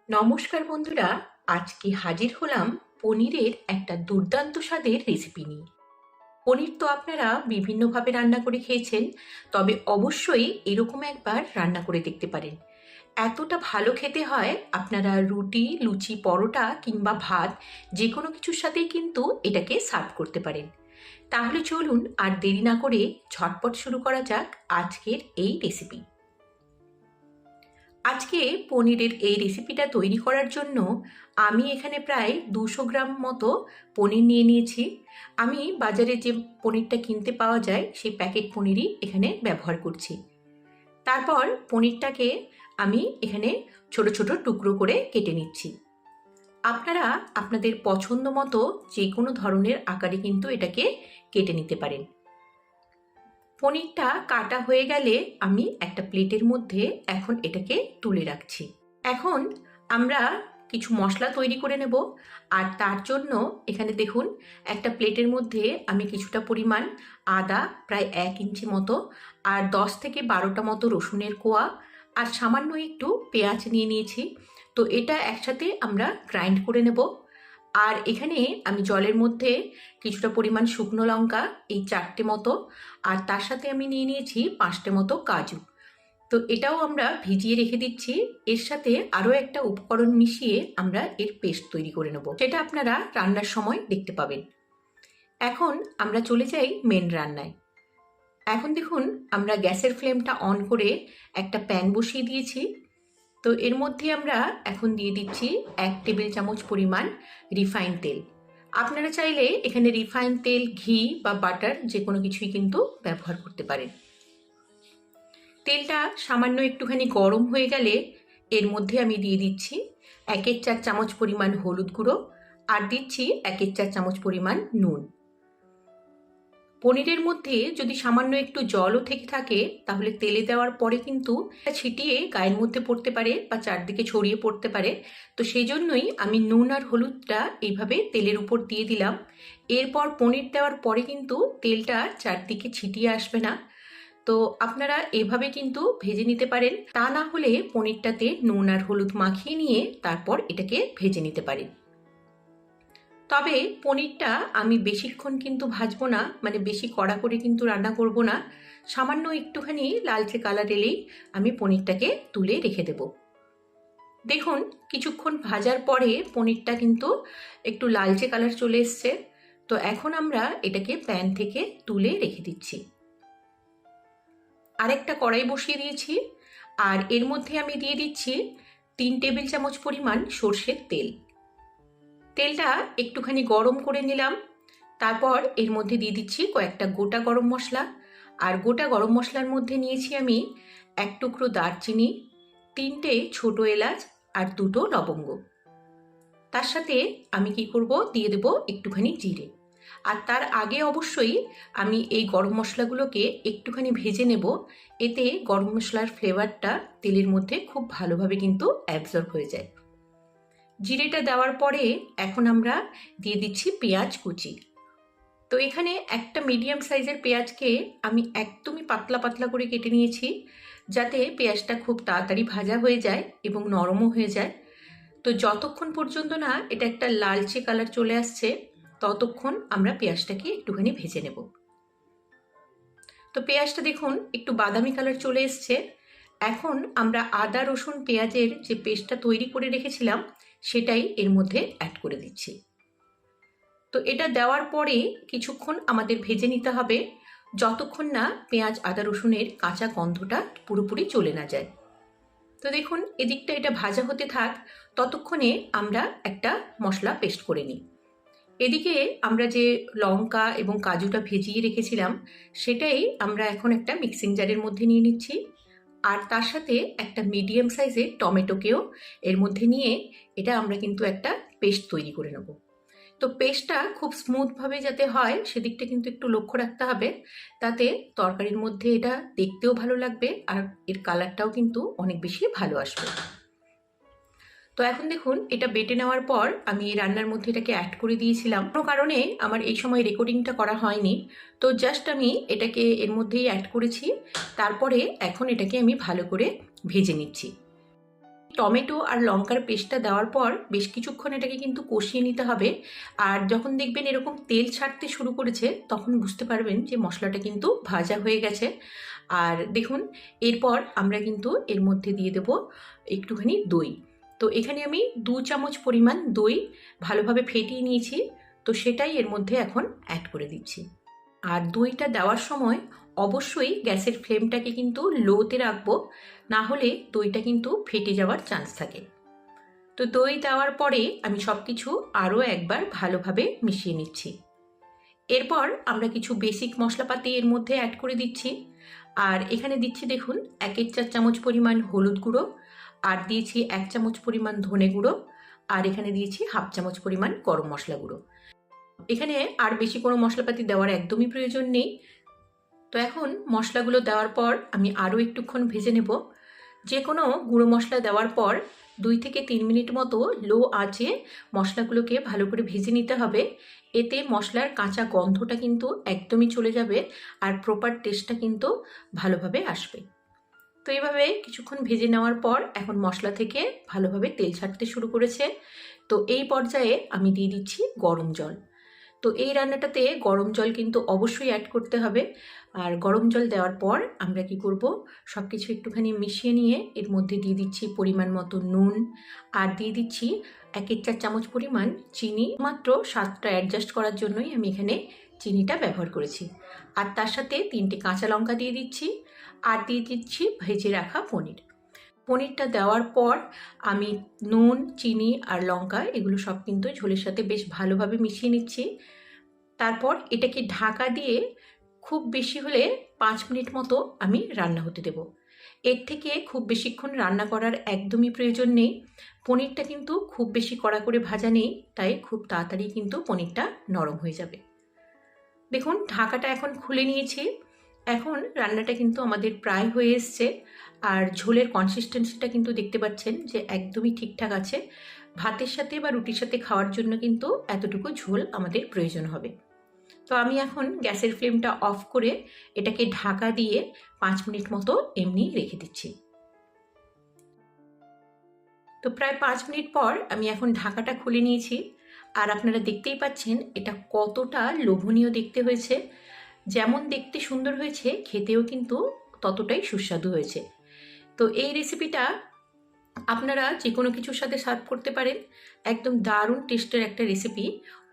নমস্কার বন্ধুরা, আজকে হাজির হলাম পনিরের একটা দুর্দান্ত স্বাদের রেসিপি নিয়ে। পনির তো আপনারা বিভিন্নভাবে রান্না করে খেয়েছেন, তবে অবশ্যই এরকম একবার রান্না করে দেখতে পারেন। এতটা ভালো খেতে হয়, আপনারা রুটি, লুচি, পরোটা কিংবা ভাত যে কোনো কিছুর সাথেই কিন্তু এটাকে সার্ভ করতে পারেন। তাহলে চলুন আর দেরি না করে ঝটপট শুরু করা যাক আজকের এই রেসিপি। আজকে পনিরের এই রেসিপিটা তৈরি করার জন্য আমি এখানে প্রায় 200 গ্রাম মতো পনির নিয়ে নিয়েছি। আমি বাজারে যে পনিরটা কিনতে পাওয়া যায় সেই প্যাকেট পনিরই এখানে ব্যবহার করছি। তারপর পনিরটাকে আমি এখানে ছোট ছোট টুকরো করে কেটে নিচ্ছি। আপনারা আপনাদের পছন্দ মতো যে কোনো ধরনের আকারে কিন্তু এটাকে কেটে নিতে পারেন। পনিরটা কাটা হয়ে গেলে আমি একটা প্লেটের মধ্যে এখন এটাকে তুলে রাখছি। এখন আমরা কিছু মশলা তৈরি করে নেব। আর তার জন্য এখানে দেখুন, একটা প্লেটের মধ্যে আমি কিছুটা পরিমাণ আদা, প্রায় 1 ইঞ্চি মতো, আর 10 থেকে 12টা মতো রসুনের কোয়া, আর সামান্য একটু পেঁয়াজ নিয়ে নিয়েছি। তো এটা একসাথে আমরা গ্রাইন্ড করে নেব। আর এখানে আমি জলের মধ্যে কিছুটা পরিমাণ শুকনো লঙ্কা, এই 4টে মতো, আর তার সাথে আমি নিয়ে নিয়েছি 5টে মতো কাজু। তো এটাও আমরা ভিজিয়ে রেখে দিচ্ছি। এর সাথে আরও একটা উপকরণ মিশিয়ে আমরা এর পেস্ট তৈরি করে নেব, সেটা আপনারা রান্নার সময় দেখতে পাবেন। এখন আমরা চলে যাই মেন রান্নায়। এখন দেখুন, আমরা গ্যাসের ফ্লেমটা অন করে একটা প্যান বসিয়ে দিয়েছি। তো এর মধ্যে আমরা এখন দিয়ে দিচ্ছি 1 টেবিল চামচ পরিমাণ রিফাইন তেল। আপনারা চাইলে এখানে রিফাইন তেল, ঘি বা বাটার যে কোনো কিছুই কিন্তু ব্যবহার করতে পারেন। তেলটা সামান্য একটুখানি গরম হয়ে গেলে এর মধ্যে আমি দিয়ে দিচ্ছি 1/4 চামচ পরিমাণ হলুদ গুঁড়ো, আর দিচ্ছি 1/4 চামচ পরিমাণ নুন। পনিরের মধ্যে যদি সামান্য একটু জলও থেকে থাকে, তাহলে তেলে দেওয়ার পরে কিন্তু ছিটিয়ে গায়ের মধ্যে পড়তে পারে বা চারদিকে ছড়িয়ে পড়তে পারে। তো সেই জন্যই আমি নুন আর হলুদটা এইভাবে তেলের উপর দিয়ে দিলাম। এরপর পনির দেওয়ার পরে কিন্তু তেলটা চারদিকে ছিটিয়ে আসবে না। তো আপনারা এভাবে কিন্তু ভেজে নিতে পারেন। তা না হলে পনিরটাতে নুন আর হলুদ মাখিয়ে নিয়ে তারপর এটাকে ভেজে নিতে পারেন। তবে পনিরটা আমি বেশিক্ষণ কিন্তু ভাজবো না, মানে বেশি কড়া করে কিন্তু রান্না করব না। সামান্য একটুখানি লালচে কালার এলেই আমি পনিরটাকে তুলে রেখে দেব। দেখুন, কিছুক্ষণ ভাজার পরে পনিরটা কিন্তু একটু লালচে কালার চলে এসছে। তো এখন আমরা এটাকে প্যান থেকে তুলে রেখে দিচ্ছি। আরেকটা কড়াই বসিয়ে দিয়েছি, আর এর মধ্যে আমি দিয়ে দিচ্ছি 3 টেবিল চামচ পরিমাণ সর্ষের তেল। তেলটা একটুখানি গরম করে নিলাম। তারপর এর মধ্যে দিয়ে দিচ্ছি কয়েকটা গোটা গরম মশলা, আর গোটা গরম মশলার মধ্যে নিয়েছি আমি 1 টুকরো দারচিনি, 3টে ছোট এলাচ, আর 2টো লবঙ্গ। তার সাথে আমি কি করব, দিয়ে দেব একটুখানি জিরে। আর তার আগে অবশ্যই আমি এই গরম মশলাগুলোকে একটুখানি ভেজে নেব। এতে গরম মশলার ফ্লেভারটা তেলের মধ্যে খুব ভালোভাবে কিন্তু অ্যাবজর্ব হয়ে যায়। জিরেটা দেওয়ার পরে এখন আমরা দিয়ে দিচ্ছি পেঁয়াজ কুচি। তো এখানে একটা মিডিয়াম সাইজের পেঁয়াজকে আমি একদমই পাতলা পাতলা করে কেটে নিয়েছি, যাতে পেঁয়াজটা খুব তাড়াতাড়ি ভাজা হয়ে যায় এবং নরমও হয়ে যায়। তো যতক্ষণ পর্যন্ত না এটা একটা লালচে কালার চলে আসছে, ততক্ষণ আমরা পেঁয়াজটাকে একটুখানি ভেজে নেব। তো পেঁয়াজটা দেখুন একটু বাদামি কালার চলে এসছে। এখন আমরা আদা, রসুন, পেঁয়াজের যে পেস্টটা তৈরি করে রেখেছিলাম সেটাই এর মধ্যে অ্যাড করে দিচ্ছি। তো এটা দেওয়ার পরে কিছুক্ষণ আমাদের ভেজে নিতে হবে, যতক্ষণ না পেঁয়াজ, আদা, রসুনের কাঁচা গন্ধটা পুরোপুরি চলে না যায়। তো দেখুন, এদিকটা এটা ভাজা হতে থাক, ততক্ষণে আমরা একটা মশলা পেস্ট করে নিই। এদিকে আমরা যে লঙ্কা এবং কাজুটা ভেজিয়ে রেখেছিলাম সেটাই আমরা এখন একটা মিক্সিং জারের মধ্যে নিয়ে নিচ্ছি। আর তার সাথে একটা মিডিয়াম সাইজের টমেটোকেও এর মধ্যে নিয়ে এটা আমরা কিন্তু একটা পেস্ট তৈরি করে নেব। তো পেস্টটা খুব স্মুথভাবে যাতে হয় সেদিকটা কিন্তু একটু লক্ষ্য রাখতে হবে, তাতে তরকারির মধ্যে এটা দেখতেও ভালো লাগবে আর এর কালারটাও কিন্তু অনেক বেশি ভালো আসবে। তো এখন দেখুন, এটা বেটে নেওয়ার পর আমি এই রান্নার মধ্যে এটাকে অ্যাড করে দিয়েছিলাম। কোনো কারণে আমার এই সময় রেকর্ডিংটা করা হয়নি, তো জাস্ট আমি এটাকে এর মধ্যেই অ্যাড করেছি। তারপরে এখন এটাকে আমি ভালো করে ভেজে নিচ্ছি। টমেটো আর লঙ্কার পেস্টটা দেওয়ার পর বেশ কিছুক্ষণ এটাকে কিন্তু কষিয়ে নিতে হবে। আর যখন দেখবেন এরকম তেল ছাড়তে শুরু করেছে তখন বুঝতে পারবেন যে মশলাটা কিন্তু ভাজা হয়ে গেছে। আর দেখুন এরপর আমরা কিন্তু এর মধ্যে দিয়ে দেব একটুখানি দই। তো এখানে আমি 2 চামচ পরিমাণ দই ভালোভাবে ফেটিয়ে নিয়েছি, তো সেটাই এর মধ্যে এখন অ্যাড করে দিচ্ছি। আর দইটা দেওয়ার সময় অবশ্যই গ্যাসের ফ্লেমটাকে কিন্তু লোতে রাখবো, না হলে দইটা কিন্তু ফেটে যাওয়ার চান্স থাকে। তো দই দেওয়ার পরে আমি সব কিছু আরও একবার ভালোভাবে মিশিয়ে নিচ্ছি। এরপর আমরা কিছু বেসিক মশলাপাতি এর মধ্যে অ্যাড করে দিচ্ছি। আর এখানে দিচ্ছি দেখুন 1-4 চামচ পরিমাণ হলুদ গুঁড়ো, আর দিয়েছি 1 চামচ পরিমাণ ধনে গুঁড়ো, আর এখানে দিয়েছি 1/2 চামচ পরিমাণ গরম মশলা গুঁড়ো। এখানে আর বেশি কোনো মশলাপাতি দেওয়ার একদমই প্রয়োজন নেই। তো এখন মশলাগুলো দেওয়ার পর আমি আরও একটুক্ষণ ভেজে নেব। যে কোনো গুঁড়ো মশলা দেওয়ার পর 2 থেকে 3 মিনিট মতো লো আঁচে মশলাগুলোকে ভালো করে ভেজে নিতে হবে। এতে মশলার কাঁচা গন্ধটা কিন্তু একদমই চলে যাবে, আর প্রপার টেস্টটা কিন্তু ভালোভাবে আসবে। তো এইভাবে কিছুক্ষণ ভেজে নেওয়ার পর এখন মশলা থেকে ভালোভাবে তেল ছাড়তে শুরু করেছে। তো এই পর্যায়ে আমি দিয়ে দিচ্ছি গরম জল। তো এই রান্নাটাতে গরম জল কিন্তু অবশ্যই অ্যাড করতে হবে। আর গরম জল দেওয়ার পর আমরা কি করব, সব কিছু একটুখানি মিশিয়ে নিয়ে এর মধ্যে দিয়ে দিচ্ছি পরিমাণ মতো নুন, আর দিয়ে দিচ্ছি 1-4 চামচ পরিমাণ চিনি। মাত্র স্বাদটা অ্যাডজাস্ট করার জন্যই আমি এখানে চিনিটা ব্যবহার করেছি। আর তার সাথে 3টে কাঁচা লঙ্কা দিয়ে দিচ্ছি, আর দিয়ে দিচ্ছি ভেজে রাখা পনির। পনিরটা দেওয়ার পর আমি নুন, চিনি আর লঙ্কা এগুলো সব কিন্তু ঝোলের সাথে বেশ ভালোভাবে মিশিয়ে নিচ্ছি। তারপর এটাকে ঢাকা দিয়ে খুব বেশি হলে 5 মিনিট মতো আমি রান্না হতে দেব। এর থেকে খুব বেশিক্ষণ রান্না করার একদমই প্রয়োজন নেই। পনিরটা কিন্তু খুব বেশি কড়া করে ভাজা নেই, তাই খুব তাড়াতাড়ি কিন্তু পনিরটা নরম হয়ে যাবে। দেখুন ঢাকাটা এখন খুলে নিয়েছি। এখন রান্নাটা কিন্তু আমাদের প্রায় হয়ে এসছে, আর ঝোলের কনসিস্টেন্সিটা কিন্তু দেখতে পাচ্ছেন যে একদমই ঠিকঠাক আছে। ভাতের সাথে বা রুটির সাথে খাওয়ার জন্য কিন্তু এতটুকু ঝোল আমাদের প্রয়োজন হবে। তো আমি এখন গ্যাসের ফ্লেমটা অফ করে এটাকে ঢাকা দিয়ে 5 মিনিট মতো এমনি রেখে দিচ্ছি। তো প্রায় 5 মিনিট পর আমি এখন ঢাকাটা খুলে নিয়েছি, আর আপনারা দেখতেই পাচ্ছেন এটা কতটা লোভনীয় দেখতে হয়েছে। যেমন দেখতে সুন্দর হয়েছে, খেতেও কিন্তু ততটাই সুস্বাদু হয়েছে। তো এই রেসিপিটা আপনারা যে কোনো কিছুর সাথে সার্ভ করতে পারেন। একদম দারুণ টেস্টের একটা রেসিপি,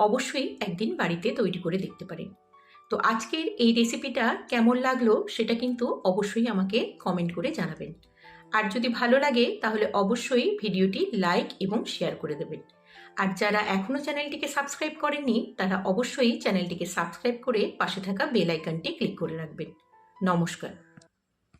অবশ্যই একদিন বাড়িতে তৈরি করে দেখতে পারেন। তো আজকের এই রেসিপিটা কেমন লাগলো সেটা কিন্তু অবশ্যই আমাকে কমেন্ট করে জানাবেন। আর যদি ভালো লাগে তাহলে অবশ্যই ভিডিওটি লাইক এবং শেয়ার করে দেবেন। আর যারা এখনও চ্যানেলটিকে সাবস্ক্রাইব করেননি তারা অবশ্যই চ্যানেলটিকে সাবস্ক্রাইব করে পাশে থাকা বেল আইকনটি ক্লিক করে রাখবেন। নমস্কার।